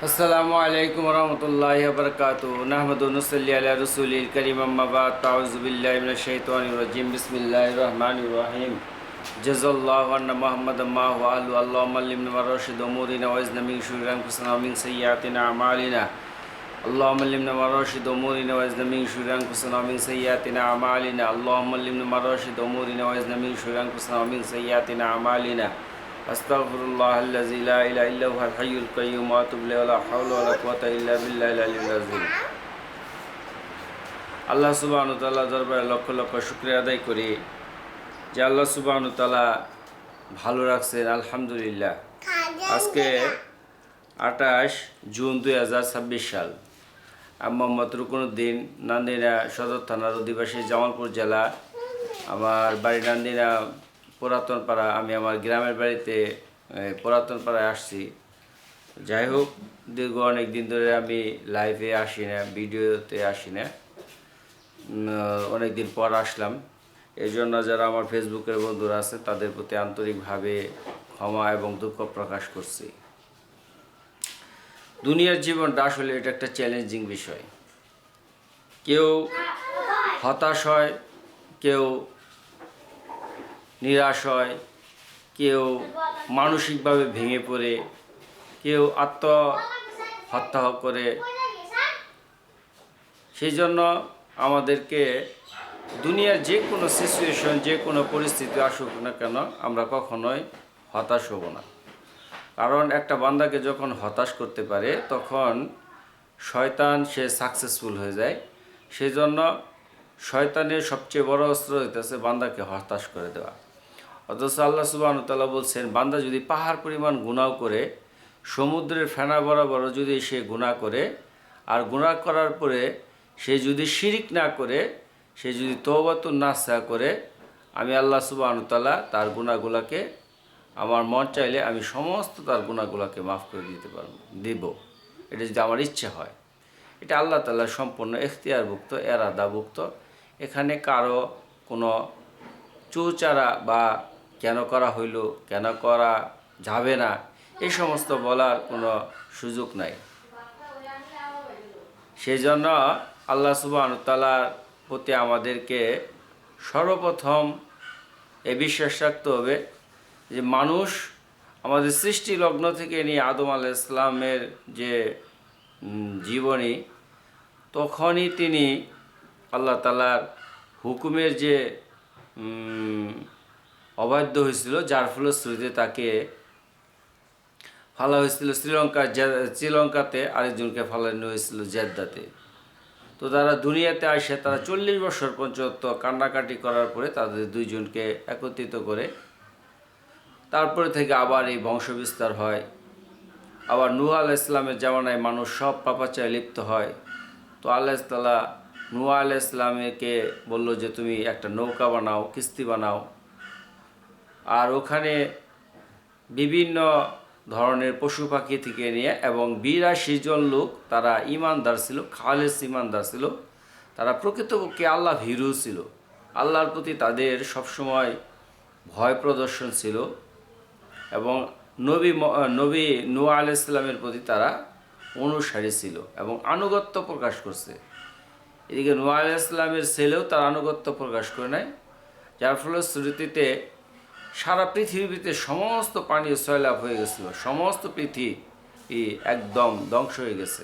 अस्सलामु अलैकुम वरहमतुल्लाहि वबरकातुहू नहमदुहु व नुसल्ली अला रसूलिल करीम अम्मा बाद अऊज़ु बिल्लाहि मिनश शैतानिर रजीम बिस्मिल्लाहिर रहमानिर रहीम जज़ल्लाहु अन्ना मुहम्मदन मा हुवा अहलु अल्लाहुम्मा अल्लिमना मा रशिद उमूरिना व इज़्ना मिन शुरुरि अनफुसिना व मिन सय्यिआति अअमालिना अल्लाहुम्मा अल्लिमना मा रशिद उमूरिना व इज़्ना मिन शुरुरि अनफुसिना व मिन सय्यिआति अअमालिना अल्लाहुम्मा अल्लिमना मा रशिद उमूरिना व इज़्ना मिन शुरुरि अनफुसिना व मिन सय्यिआति अअमालिना अस्तगफिरुल्लाहल्लज़ी ला इलाहा इल्ला हुवल हय्युल क़य्यूम व अतूबु इलैहि व ला हौला व ला कुव्वाता इल्ला बिल्लाहिल अलिय्यिल अज़ीम। আল্লাহ সুবহানাহু ওয়া তাআলা দরবারে লক্ষ লক্ষ শুকরিয়া আদায় করি যে আল্লাহ সুবহানাহু ওয়া তাআলা ভালো রাখছেন, আলহামদুলিল্লাহ। আজকে 28 জুন 2026 সাল। আমি মোহাম্মদ রুকনুদ্দিন, নান্দিনা সদর থানার অধিবাসী, জামালপুর জেলা। আমার বাড়ি নান্দিনা পুরাতনপাড়া। আমি আমার গ্রামের বাড়িতে পুরাতনপাড়ায় আসছি। যাই হোক, দীর্ঘ অনেক দিন ধরে আমি লাইভে আসি না, ভিডিওতে আসি না, অনেক দিন পর আসলাম। এই জন্য যারা আমার ফেসবুকের বন্ধুরা আছে তাদের প্রতি আন্তরিকভাবে ক্ষমা এবং দুঃখ প্রকাশ করছি। দুনিয়ার জীবনটা আসলে এটা একটা চ্যালেঞ্জিং বিষয়। কেউ হতাশ হয়, কেউ নিরাশ হয়, কেউ মানসিকভাবে ভেঙে পড়ে, কেউ আত্মহত্যা করে। সেই জন্য আমাদেরকে দুনিয়ার যে কোনো সিচুয়েশন, যে কোনো পরিস্থিতি আসুক না কেন, আমরা কখনোই হতাশ হব না। কারণ একটা বান্দাকে যখন হতাশ করতে পারে তখন শয়তান সে সাকসেসফুল হয়ে যায়। সেই জন্য শয়তানের সবচেয়ে বড় অস্ত্র হইতেছে বান্দাকে হতাশ করে দেওয়া। অথচ আল্লাহ সুবহানাহু ওয়া তাআলা বলছেন, বান্দা যদি পাহাড় পরিমাণ গুনাহ করে, সমুদ্রের ফেনা বরাবর যদি সে গুনাহ করে, আর গুনাহ করার পরে সে যদি শিরিক না করে, সে যদি তওবাতুন নাসুহা করে, আমি আল্লাহ সুবহানাহু ওয়া তাআলা তার গুনাহগুলোকে, আমার মন চাইলে আমি সমস্ত তার গুনাহগুলোকে মাফ করে দিব। এটা যদি আমার ইচ্ছে হয়। এটা আল্লাহ তাআলার সম্পূর্ণ এখতিয়ারভুক্ত, এরাদাভুক্ত। এখানে কারো কোনো চুচারা বা কেন করা হইল, কেন করা যাবে না, এই সমস্ত বলার কোনো সুযোগ নাই। সেই জন্য আল্লাহ সুবহানাহু ওয়া তাআলার প্রতি আমাদেরকে সর্বপ্রথম এ বিশ্বাস রাখতে হবে যে মানুষ আমাদের সৃষ্টি লগ্ন থেকে নিয়ে আদম আলাইহিস সালামের যে জীবনী, তখনই তিনি আল্লাহ তাআলার হুকুমের যে অবাধ্য হয়েছিল, যার ফলশ্রুতিতে তাকে ফালা হয়েছিল শ্রীলঙ্কাতে, আরেকজনকে ফালানো হয়েছিল জেদ্দাতে। তো তারা দুনিয়াতে আসে, তারা 40 বছর পর্যন্ত কান্নাকাটি করার পরে তাদের দুইজনকে একত্রিত করে তারপরে থেকে আবার এই বংশ বিস্তার হয়। আবার নূহ আলাইহিস সালামের জামানায় মানুষ সব পাপাচারে লিপ্ত হয়। তো আল্লাহ তাআলা নূহ আলাইহিস সালামকে বলল যে তুমি একটা নৌকা বানাও, কিস্তি বানাও, আর ওখানে বিভিন্ন ধরনের পশু পাখি থেকে নিয়ে, এবং 82 জন লোক তারা ইমানদার ছিল, খালেস ইমানদার ছিল। তারা প্রকৃতপক্ষে আল্লাহ ভীরু ছিল। আল্লাহর প্রতি তাদের সবসময় ভয় প্রদর্শন ছিল, এবং নবী নূহ আলাইহিস সালামের প্রতি তারা অনুসারী ছিল এবং আনুগত্য প্রকাশ করছে। এদিকে নূহ আলাইহিস সালামের ছেলেও তার আনুগত্য প্রকাশ করে নাই, যার ফলশ্রুতিতে সারা পৃথিবীতে সমস্ত পানি সয়লাব হয়ে গেছিল, সমস্ত পৃথিবী একদম ধ্বংস হয়ে গেছে,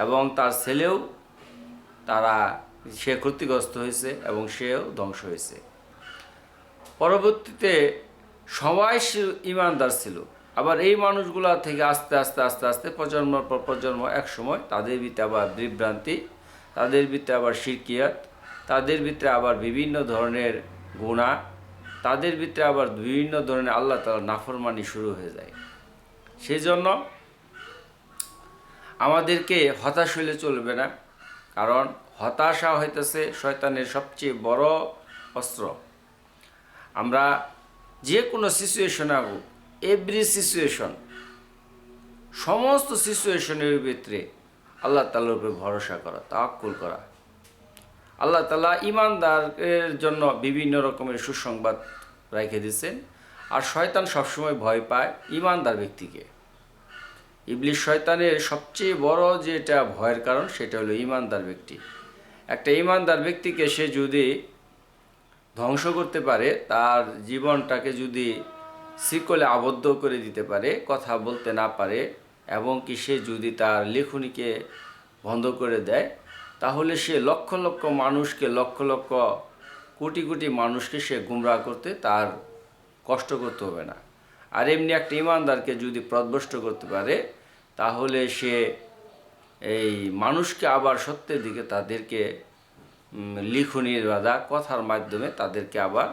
এবং তার ছেলেও সে ক্ষতিগ্রস্ত হয়েছে এবং সেও ধ্বংস হয়েছে। পরবর্তীতে সবাই ইমানদার ছিল। আবার এই মানুষগুলা থেকে আস্তে আস্তে আস্তে আস্তে প্রজন্মের পর প্রজন্ম, এক সময় তাদের ভিতরে আবার বিভ্রান্তি, তাদের ভিতরে আবার শিরকিয়াত, তাদের ভিতরে আবার বিভিন্ন ধরনের গুনাহ, তাদের ভিতরে আবার বিভিন্ন ধরনের আল্লাহ তাআলার নাফরমানি শুরু হয়ে যায়। সেই জন্য আমাদেরকে হতাশ হইলে চলবে না, কারণ হতাশা হইতেছে শয়তানের সবচেয়ে বড় অস্ত্র। আমরা যে কোনো সিচুয়েশন আগুক, এভরি সিচুয়েশন, সমস্ত সিচুয়েশনের ভিতরে আল্লাহ তাআলার উপরে ভরসা করা, তাওয়াক্কুল করা। আল্লাহ তাআলা ঈমানদারের জন্য বিভিন্ন রকমের সুসংবাদ রেখে দিয়েছেন, আর শয়তান সবসময় ভয় পায় ঈমানদার ব্যক্তিকে। ইবলিশ শয়তানের সবচেয়ে বড় যেটা ভয়ের কারণ সেটা হলো ইমানদার ব্যক্তি। একটা ইমানদার ব্যক্তিকে সে যদি ধ্বংস করতে পারে, তার জীবনটাকে যদি শিকলে আবদ্ধ করে দিতে পারে, কথা বলতে না পারে, এবং কি সে যদি তার লেখনীকে বন্ধ করে দেয়, তাহলে সে লক্ষ লক্ষ মানুষকে, লক্ষ লক্ষ কোটি কোটি মানুষকে সে গুমরাহ করতে তার কষ্ট করতে হবে না। আর এমনি একটা ইমানদারকে যদি পথভ্রষ্ট করতে পারে, তাহলে সে এই মানুষকে আবার সত্যের দিকে তাদেরকে লিখনির বাধা কথার মাধ্যমে তাদেরকে আবার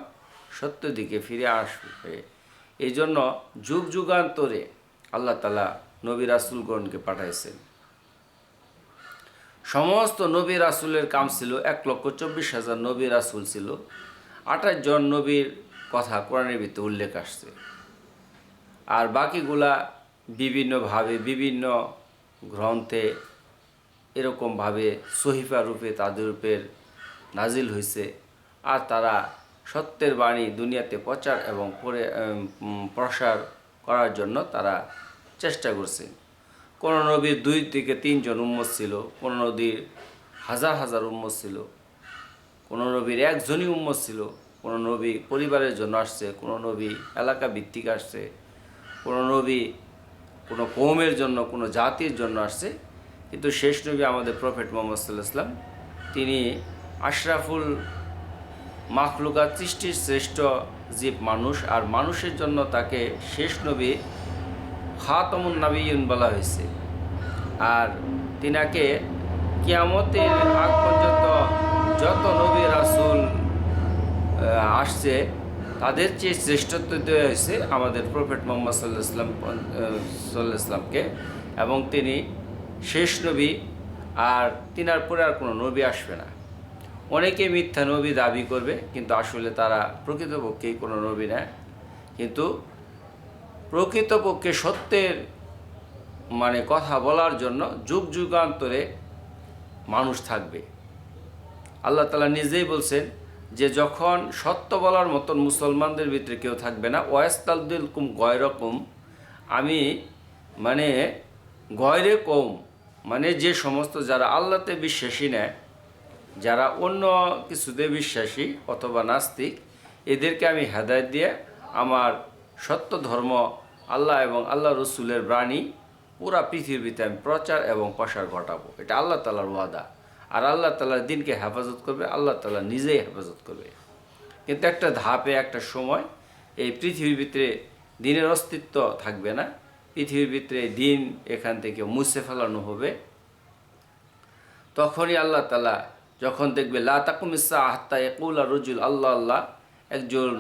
সত্যের দিকে ফিরে আসবে। এই জন্য যুগ যুগান্তরে আল্লাহ তাআলা নবী রাসূলগণকে পাঠাইছেন। সমস্ত নবী রাসূলের কাম ছিল, 1,24,000 নবী রাসূল ছিল, 28 জন নবীর কথা কোরআনের ভিতরে উল্লেখ আসছে। আর বাকিগুলা বিভিন্নভাবে বিভিন্ন গ্রন্থে এরকমভাবে সহিফা রূপে তাদের উপর নাজিল হয়েছে। আর তারা সত্যের বাণী দুনিয়াতে প্রচার এবং প্রসার করার জন্য তারা চেষ্টা করছে। কোনো নবীর 2 থেকে 3 জন উম্মত ছিল, কোনো নবীর হাজার হাজার উম্মত ছিল, কোনো নবীর একজনই উম্মত ছিল, কোনো নবী পরিবারের জন্য আসছে, কোনো নবী এলাকা ভিত্তিক আসছে, কোনো নবী কোনো কওমের জন্য, কোনো জাতির জন্য আসছে। কিন্তু শেষ নবী আমাদের প্রফেট মুহাম্মদ সাল্লাল্লাহু আলাইহি ওয়াসাল্লাম, তিনি আশরাফুল মাখলুকাত, সৃষ্টির শ্রেষ্ঠ জীব মানুষ। আর মানুষের জন্য তাকে শেষ নবী খাতামুন নবিয়্যিন বলা হয়েছে। আর তিনাকে কিয়ামতের আগ পর্যন্ত যত নবী রাসূল আসছে তাদের চেয়ে শ্রেষ্ঠত্ব দেওয়া হয়েছে আমাদের প্রফেট মুহাম্মদ সাল্লাল্লাহু আলাইহি ওয়াসাল্লামকে। এবং তিনি শেষ নবী, আর তিনার পরে আর কোনো নবী আসবে না। অনেকে মিথ্যা নবী দাবি করবে, কিন্তু আসলে তারা প্রকৃতপক্ষেই কোনো নবী না। কিন্তু প্রকৃতপক্ষে সত্যের কথা বলার জন্য যুগ যুগান্তরে মানুষ থাকবে। আল্লাহ তাআলা নিজেই বলছেন যে যখন সত্য বলার মতন মুসলমানদের ভিতরে কেউ থাকবে না, ওয়াস্তালদিলকুম গয়রকুম, আমি গয়রে কৌম, যে সমস্ত যারা আল্লাহতে বিশ্বাসী নেয়, যারা অন্য কিছুতে বিশ্বাসী অথবা নাস্তিক, এদেরকে আমি হেদায়েত দিয়ে আমার সত্য ধর্ম আল্লাহ এবং আল্লাহ রসুলের বাণী পুরা পৃথিবীতে আমি প্রচার এবং প্রসার ঘটাবো। এটা আল্লাহ তাআলার ওয়াদা। আর আল্লাহ তাআলার দিনকে হেফাজত করবে, আল্লাহ তাআলা নিজেই হেফাজত করবে। কিন্তু একটা ধাপে, একটা সময় এই পৃথিবীর ভিতরে দিনের অস্তিত্ব থাকবে না। পৃথিবীর ভিতরে দিন এখান থেকে মুছে ফেলানো হবে। তখনই আল্লাহ তাআলা যখন দেখবে লা তাকুমিস সাআ হাত্তা ইয়াকুলা রাজুল আল্লাহ আল্লাহ, একজন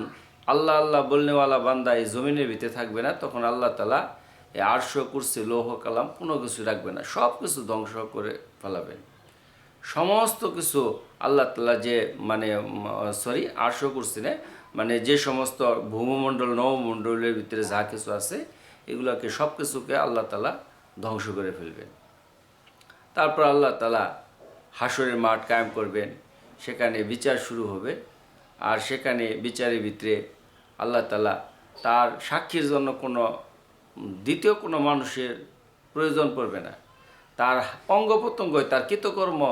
আল্লাহ আল্লাহ বলনেওয়ালা বান্দা এই জমিনের ভিতরে থাকবে না, তখন আল্লাহ তাআলা এই আরশ, কুরসি, লৌহ কালাম কোনো কিছু রাখবে না, সব কিছু ধ্বংস করে ফেলাবেন। সমস্ত কিছু আল্লাহ তাআলা যে আরশ, কুরসি না, যে সমস্ত ভূমণ্ডল নবমণ্ডলের ভিতরে যা কিছু আছে এগুলোকে সব কিছুকে আল্লাহ তাআলা ধ্বংস করে ফেলবেন। তারপর আল্লাহ তাআলা হাসরের মাঠ কায়েম করবেন, সেখানে বিচার শুরু হবে। আর সেখানে বিচারের ভিতরে আল্লাহ তাআলা তার সাক্ষীর জন্য দ্বিতীয় কোনো মানুষের প্রয়োজন পড়বে না। তার অঙ্গ প্রত্যঙ্গ, তার কৃতকর্ম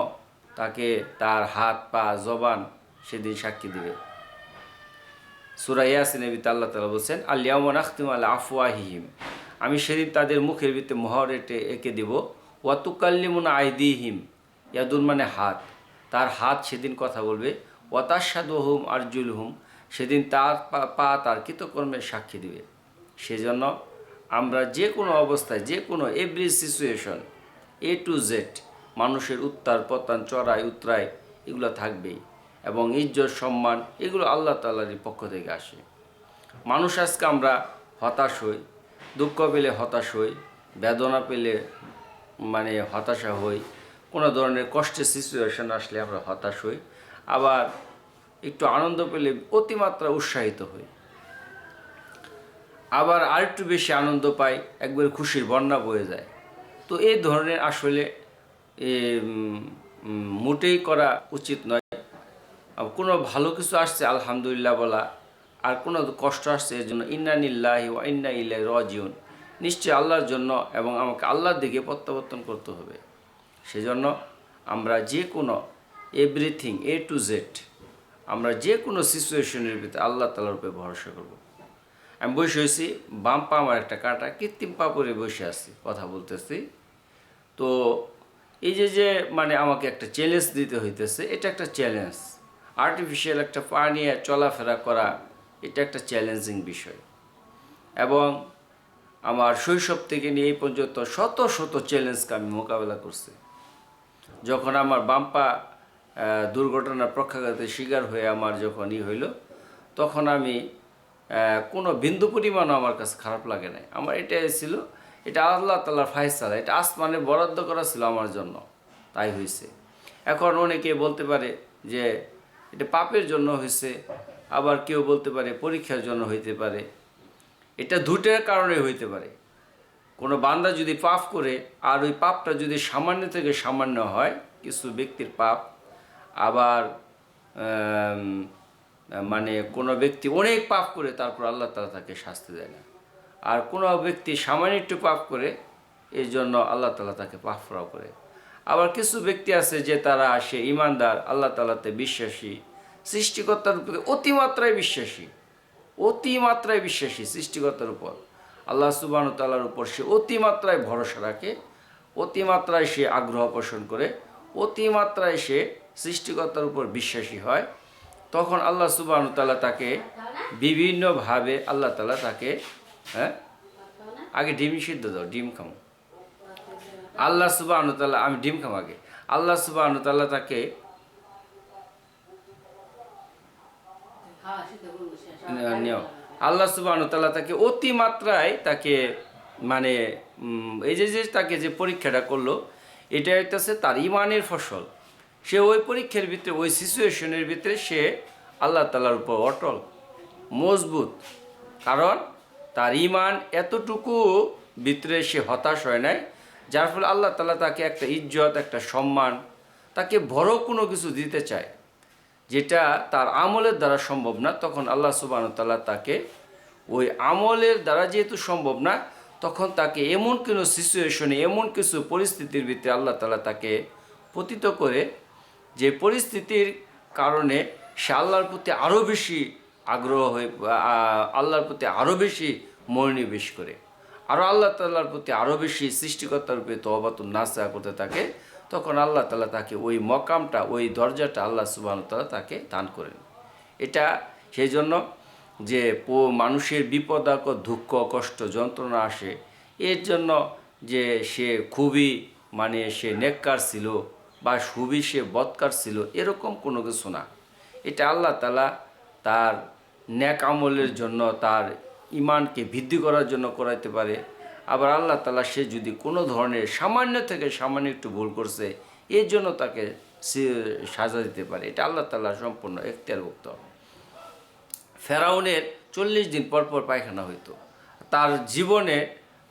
তাকে, তার হাত পা জবান সেদিন সাক্ষী দিবে। সূরা ইয়াসিনের ভিতরে আল্লাহ তাআলা বলছেন আল ইয়াউমা নাখতিমু আলা আফওয়াহিহিম, আমি সেদিন তাদের মুখের ভিতরে মোহর এঁকে দেব। ওয়া তুকাল্লিমুনা আইদিহিম, ইয়াদুন হাত, তার হাত সেদিন কথা বলবে। ওয়া তাশহাদুহুম আরজুলুহুম, সেদিন তার পা তার কৃতকর্মের সাক্ষী দিবে। সেজন্য আমরা যে কোনো অবস্থায়, যে কোনো every situation, A to Z, মানুষের উত্তার পতন, চড়াই উতরাই এগুলো থাকবেই। এবং ইজ্জত সম্মান এগুলো আল্লাহ তাআলারই পক্ষ থেকে আসে। মানুষ আজকে আমরা হতাশ হই, দুঃখ পেলে হতাশ হই, বেদনা পেলে হতাশা হই, কোনো ধরনের কষ্টের সিচুয়েশন আসলে আমরা হতাশ হই, আবার একটু আনন্দ পেলে অতিমাত্রা উৎসাহিত হই, আবার আরেকটু বেশি আনন্দ পাই, একবার খুশির বন্যা বয়ে যায়। তো এই ধরনের আসলে মোটেই করা উচিত নয়। কোনো ভালো কিছু আসছে আলহামদুলিল্লাহ বলা, আর কোনো কষ্ট আসছে এর জন্য ইন্না লিল্লাহি ওয়া ইন্না ইলাইহি রাজিউন, নিশ্চয়ই আল্লাহর জন্য এবং আমাকে আল্লাহর দিকে প্রত্যাবর্তন করতে হবে। সেজন্য আমরা যে কোনো এভরিথিং A to Z আমরা যে কোনো সিচুয়েশনের ভিতরে আল্লাহ তাআলার উপরে ভরসা করব। আমি বসে হয়েছি, বাম পা আমার একটা কাটা, কৃত্রিম পা পরে বসে আছি, কথা বলতেছি। তো এই যে মানে আমাকে একটা চ্যালেঞ্জ দিতে হইতেছে, এটা একটা চ্যালেঞ্জ। আর্টিফিশিয়াল একটা পা নিয়ে চলাফেরা করা, এটা একটা চ্যালেঞ্জিং বিষয়। এবং আমার শৈশব থেকে নিয়ে এই পর্যন্ত শত শত চ্যালেঞ্জকে আমি মোকাবেলা করছি। যখন আমার বাম পা দুর্ঘটনার পক্ষাঘাতের শিকার হয়ে আমার যখন হইল, তখন আমি কোনো বিন্দু পরিমাণও আমার কাছে খারাপ লাগে নাই। আমার এটাই ছিল, এটা আল্লাহ তাআলার ফায়সালা, এটা আসমানে বরাদ্দ করা ছিল আমার জন্য, তাই হয়েছে। এখন অনেকে বলতে পারে যে এটা পাপের জন্য হয়েছে, আবার কেউ বলতে পারে পরীক্ষার জন্য হইতে পারে। এটা দুটার কারণে হইতে পারে। কোনো বান্দা যদি পাপ করে আর ওই পাপটা যদি সামান্য থেকে সামান্য হয়, কিছু ব্যক্তির পাপ, আবার মানে কোনো ব্যক্তি অনেক পাপ করে তারপর আল্লাহ তাআলা তাকে শাস্তি দেয় না। আর কোনো ব্যক্তি সামান্য একটু পাপ করে, এই জন্য আল্লাহ তাআলা তাকে মাফ করে। আবার কিছু ব্যক্তি আছে যে তারা সে ইমানদার, আল্লাহ তাআলাতে বিশ্বাসী, সৃষ্টিকর্তার উপরে অতিমাত্রায় বিশ্বাসী সৃষ্টিকর্তার উপর, আল্লাহ সুবহানাহু ওয়া তাআলার উপর সে অতিমাত্রায় ভরসা রাখে, অতিমাত্রায় সে আগ্রহ পোষণ করে, অতিমাত্রায় সে সৃষ্টিকর্তার উপর বিশ্বাসী হয়। তখন আল্লাহ সুবহানাহু ওয়া তাআলা তাকে বিভিন্নভাবে আল্লাহ তাআলা তাকে আগে ডিম সিদ্ধ দাও, ডিম খামো। আল্লাহ সুবহানাহু ওয়া তাআলা, আমি ডিম খাম আগে। আল্লাহ সুবহানাহু ওয়া তাআলা তাকে আল্লাহ সুবহানাহু ওয়া তাআলা তাকে অতিমাত্রায় তাকে মানে এই যে তাকে যে পরীক্ষাটা করলো, এটা হইতেছে তার ইমানের ফসল। সে ওই পরীক্ষার ভিতরে, ওই সিচুয়েশনের ভিতরে সে আল্লাহ তাআলার উপর অটল, মজবুত। কারণ তার ইমান এতটুকু ভিতরে সে হতাশ হয় নাই, যার ফলে আল্লাহ তাআলা তাকে একটা ইজ্জত, একটা সম্মান, তাকে বড় কোনো কিছু দিতে চায় যেটা তার আমলের দ্বারা সম্ভব না। তখন আল্লাহ সুবহানাহু ওয়া তাআলা তাকে ওই আমলের দ্বারা যেহেতু সম্ভব না, তখন তাকে এমন কোনো সিচুয়েশনে, এমন কিছু পরিস্থিতির ভিতরে আল্লাহ তাআলা তাকে পতিত করে, যে পরিস্থিতির কারণে সে আল্লাহর প্রতি আরও বেশি আগ্রহ হয়ে, আল্লাহর প্রতি আরও বেশি মনোনিবেশ করে, আরও আল্লাহ তাআলার প্রতি আরও বেশি সৃষ্টিকর্তার রূপে তওবাতুন নাসুহা করতে থাকে। তখন আল্লাহ তাআলা তাকে ওই মকামটা, ওই দরজাটা আল্লাহ সুবহানাহু ওয়া তাআলা তাকে দান করেন। এটা সেই জন্য যে মানুষের বিপদ আপদ, দুঃখ কষ্ট যন্ত্রণা আসে, এর জন্য যে সে খুবই মানে সে নেককার ছিল বা খুবই সে বদকার ছিল, এরকম কোনো কিছু না। এটা আল্লাহ তাআলা তার নেক আমলের জন্য, তার ইমানকে বৃদ্ধি করার জন্য করাইতে পারে। আবার আল্লাহ তাআলা সে যদি কোনো ধরনের সামান্য থেকে সামান্য একটু ভুল করছে, এর জন্য তাকে সাজা দিতে পারে। এটা আল্লাহ তাআলা সম্পূর্ণ এখতিয়ারভুক্ত। ফেরাউনের 40 দিন পর পর পায়খানা হইতো। তার জীবনে,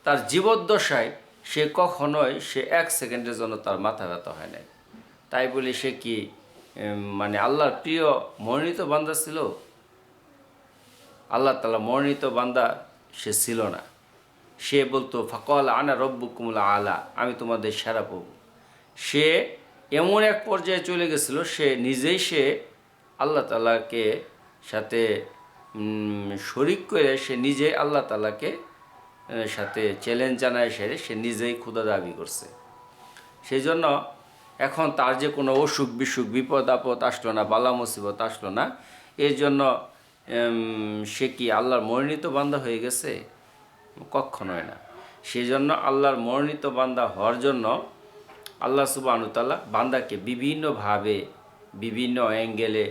তার জীবদ্দশায় সে কখনোই সে 1 সেকেন্ডের জন্য তার মাথা ব্যথা হয় নাই। তাই বলে সে কি মানে আল্লাহর প্রিয় মনোনীত বান্দা ছিল? আল্লাহ তাআলা মনোনীত বান্দা সে ছিল না। সে বলতো ফাকাল আনা রব্বুকুমুল আলা, আমি তোমাদের সেরা প্রভু। সে এমন এক পর্যায়ে চলে গেছিল, সে নিজেই সে আল্লাহ তাআলাকে সাথে শরিক করে সে নিজে আল্লাহ তাআলাকে সাথে চ্যালেঞ্জ জানায়, সে নিজেই খোদা দাবি করছে। সেই জন্য এখন তার যে কোনো অসুখ বিসুখ, বিপদ আপদ আসলো না, বালা মুসিবত আসলো না, এর জন্য সে কি আল্লাহর মনোনীত বান্দা হয়ে গেছে? কখনোই না। সেই জন্য আল্লাহর মনোনীত বান্দা হওয়ার জন্য আল্লাহ সুবহানাহু ওয়া তাআলা বান্দাকে বিভিন্নভাবে, বিভিন্ন অ্যাঙ্গেলে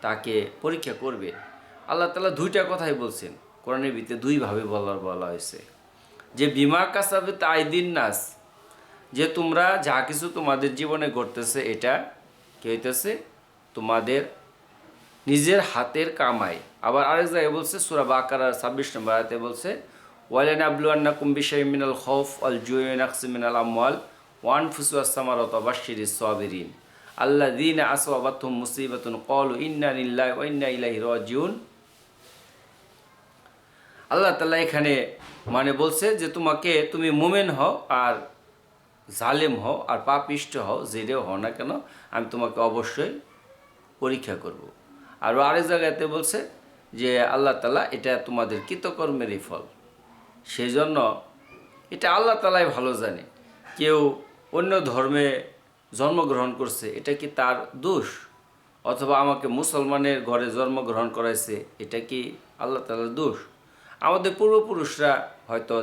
তাকে পরীক্ষা করবে। আল্লাহ তাআলা 2টা কথাই বলছেন কোরআনের ভিতরে, 2ভাবে বলা হয়েছে যে বিমা কাসাবাত আইদিন নাস, যে তোমরা যা কিছু তোমাদের জীবনে ঘটতেছে, এটা কি হইতেছে? তোমাদের নিজের হাতের কামাই। আবার আরেক জায়গায় বলছে, সূরা বাকারার 26 নম্বর আয়াতে বলছে, ওয়ালানাবলুয়ান্নাকুম বিশাইইন মিনাল খাউফ ওয়াল জুই ওয়া নাকসিম মিনাল আমওয়াল ওয়া আনফুসি ওয়াস সামারাতি ওয়া বাশশিরিস সাবিরিন আল্লাযীনা আসাবাতুহুম মুসিবাতুন ক্বালু ইন্না লিল্লাহি ওয়া ইন্না ইলাইহি রাজিউন। আল্লাহ তাআলা এখানে মানে বলছে যে তুমি মুমিন হও আর জালেম হও আর পাপিষ্ট হও, যেটাও হও না কেন আমি তোমাকে অবশ্যই পরীক্ষা করব। আর আরেক জায়গাতে বলছে যে আল্লাহ তাআলা এটা তোমাদের কৃতকর্মেরই ফল। সেই জন্য এটা আল্লাহ তাআলাই ভালো জানে। কেউ অন্য ধর্মে জন্মগ্রহণ করছে, এটা কি তার দোষ? অথবা আমাকে মুসলমানের ঘরে জন্মগ্রহণ করাইছে, এটা কি আল্লাহ তাআলার দোষ? আমাদের পূর্বপুরুষরা হয়তো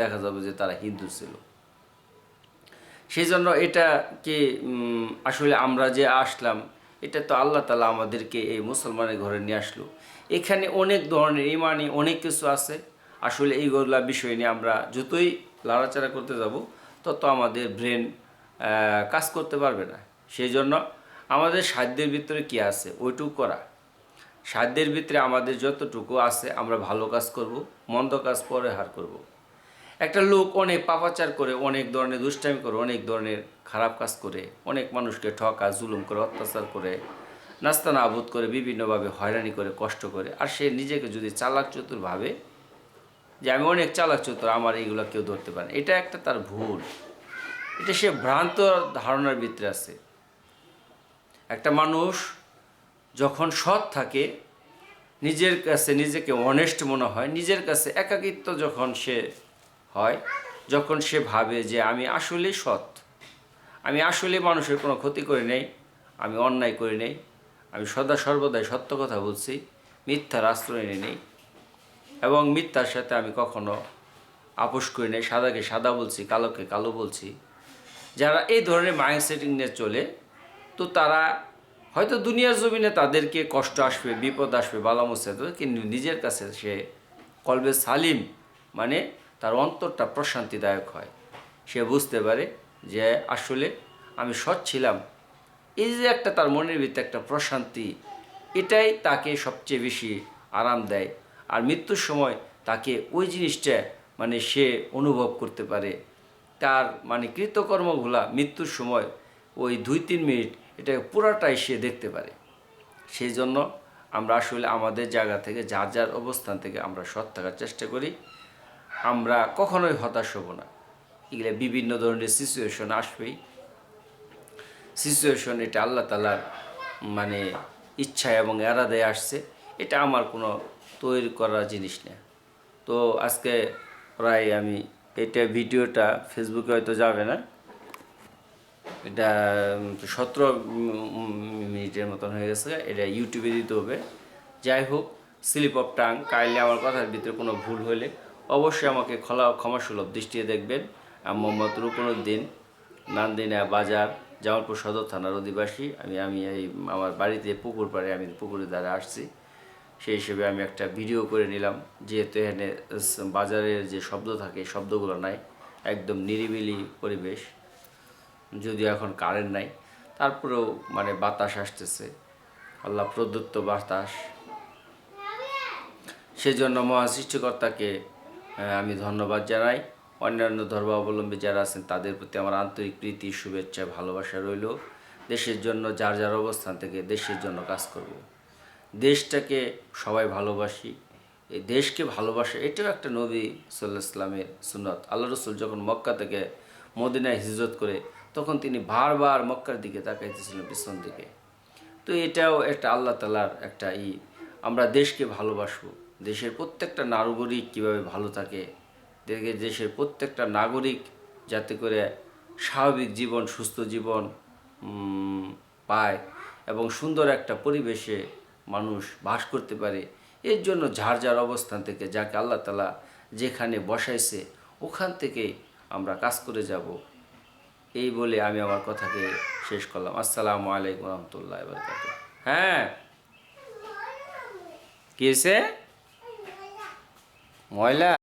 দেখা যাবে যে তারা হিন্দু ছিল। সেই জন্য এটা কি আসলে আমরা যে আসলাম, এটা তো আল্লাহ তাআলা আমাদেরকে এই মুসলমানের ঘরে নিয়ে আসলো। এখানে অনেক ধরনের ইমানি অনেক কিছু আছে। আসলে এইগুলা বিষয় নিয়ে আমরা যতই লাড়াচাড়া করতে যাব তত আমাদের ব্রেন কাজ করতে পারবে না। সেই জন্য আমাদের সাধ্যের ভিতরে কি আছে ওইটুকু করা। সাধ্যের ভিতরে আমাদের যতটুকু আছে আমরা ভালো কাজ করব, মন্দ কাজ পরে হার করব। একটা লোক অনেক পাপাচার করে, অনেক ধরনের দুষ্টামি করে, অনেক ধরনের খারাপ কাজ করে, অনেক মানুষকে ঠকা জুলুম করে, অত্যাচার করে, নাস্তানা আবুদ করে, বিভিন্নভাবে হয়রানি করে, কষ্ট করে, আর সে নিজেকে যদি চালাক চতুর ভাবে যে আমি অনেক চালাক চতুর, আমার এইগুলো কেউ ধরতে পারে না, এটা একটা তার ভুল। এটা সে ভ্রান্ত ধারণার ভিতরে আছে। একটা মানুষ যখন সৎ থাকে, নিজের কাছে নিজেকে অনেস্ট মনে হয়, নিজের কাছে একাকিত্ব যখন সে হয়, যখন সে ভাবে যে আমি আসলেই সৎ, আমি আসলে মানুষের কোনো ক্ষতি করি নাই, আমি অন্যায় করি নাই, আমি সদা সর্বদাই সত্য কথা বলছি, মিথ্যার আশ্রয় নেই এবং মিথ্যার সাথে আমি কখনো আপোষ করি নাই, সাদাকে সাদা বলছি, কালোকে কালো বলছি। যারা এই ধরনের মাইন্ডসেটিং নিয়ে চলে, তো তারা হয়তো দুনিয়ার জমিনে তাদেরকে কষ্ট আসবে, বিপদ আসবে, বালা মুসিবত, কিন্তু নিজের কাছে সে কলবে সালিম, মানে তার অন্তরটা প্রশান্তিদায়ক হয়। সে বুঝতে পারে যে আসলে আমি সৎ ছিলাম। এই যে একটা তার মনের ভিতরে একটা প্রশান্তি, এটাই তাকে সবচেয়ে বেশি আরাম দেয়। আর মৃত্যুর সময় তাকে ওই জিনিসটা মানে সে অনুভব করতে পারে। তার মানে কৃতকর্মগুলা মৃত্যুর সময় ওই 2-3 মিনিট এটা পুরাটাই সে দেখতে পারে। সেই জন্য আমরা আসলে আমাদের জায়গা থেকে যার যার অবস্থান থেকে আমরা সৎ থাকার চেষ্টা করি। আমরা কখনোই হতাশ হব না। এগুলো বিভিন্ন ধরনের সিচুয়েশন আসবেই। সিচুয়েশন এটা আল্লাহ তাআলার মানে ইচ্ছা এবং এরাদায় আসছে, এটা আমার কোনো তৈরি করার জিনিস না। তো আজকে প্রায় আমি এটা ভিডিওটা ফেসবুকে হয়তো যাবে না, এটা 17 মিনিটের মতন হয়ে গেছে, এটা ইউটিউবে দিতে হবে। যাই হোক, স্লিপ অফ টাং, কাইন্ডলি আমার কথার ভিতরে কোনো ভুল হলে অবশ্যই আমাকে ক্ষমাসুলভ দৃষ্টিতে দেখবেন। আমি মোহাম্মদ রুকনউদ্দিন, নান্দিনা বাজার, জামালপুর সদর থানার অধিবাসী। আমি এই আমার বাড়িতে পুকুর পাড়ে, আমি পুকুরের ধারে আসছি, সেই হিসেবে আমি একটা ভিডিও করে নিলাম। যেহেতু এখানে বাজারের যে শব্দ থাকে শব্দগুলো নাই, একদম নিরিবিলি পরিবেশ, যদিও এখন কারেন্ট নাই, তারপরেও মানে বাতাস আসতেছে, আল্লাহ প্রদত্ত বাতাস। সেজন্য মহান সৃষ্টিকর্তাকে আমি ধন্যবাদ জানাই। অন্যান্য ধর্মাবলম্বী যারা আছেন তাদের প্রতি আমার আন্তরিক প্রীতি, শুভেচ্ছা, ভালোবাসা রইল। দেশের জন্য যার যার অবস্থান থেকে দেশের জন্য কাজ করব। দেশটাকে সবাই ভালোবাসি, এই দেশকে ভালোবাসা এটাও একটা নবী সাল্লাল্লাহু আলাইহি ওয়াসাল্লামের সুন্নত। আল্লাহ রসুল যখন মক্কা থেকে মদিনায় হিজরত করে, তখন তিনি বারবার মক্কার দিকে তাকাইতেছিলেন, পিছন দিকে। তো এটাও একটা আল্লাহ তাআলার একটা আমরা দেশকে ভালোবাসবো। দেশের প্রত্যেকটা নাগরিক কীভাবে ভালো থাকে, দেশের প্রত্যেকটা নাগরিক যাতে করে স্বাভাবিক জীবন, সুস্থ জীবন পায় এবং সুন্দর একটা পরিবেশে মানুষ বাস করতে পারে, এর জন্য যার যার অবস্থান থেকে যাকে আল্লাহ তাআলা যেখানে বসাইছে ওখান থেকে আমরা কাজ করে যাব। এই বলে আমি আমার কথাকে শেষ করলাম। আসসালামু আলাইকুম রহমতুল্লাহ বারাকাতুহু। হ্যাঁ, কি হয়েছে? ময়লা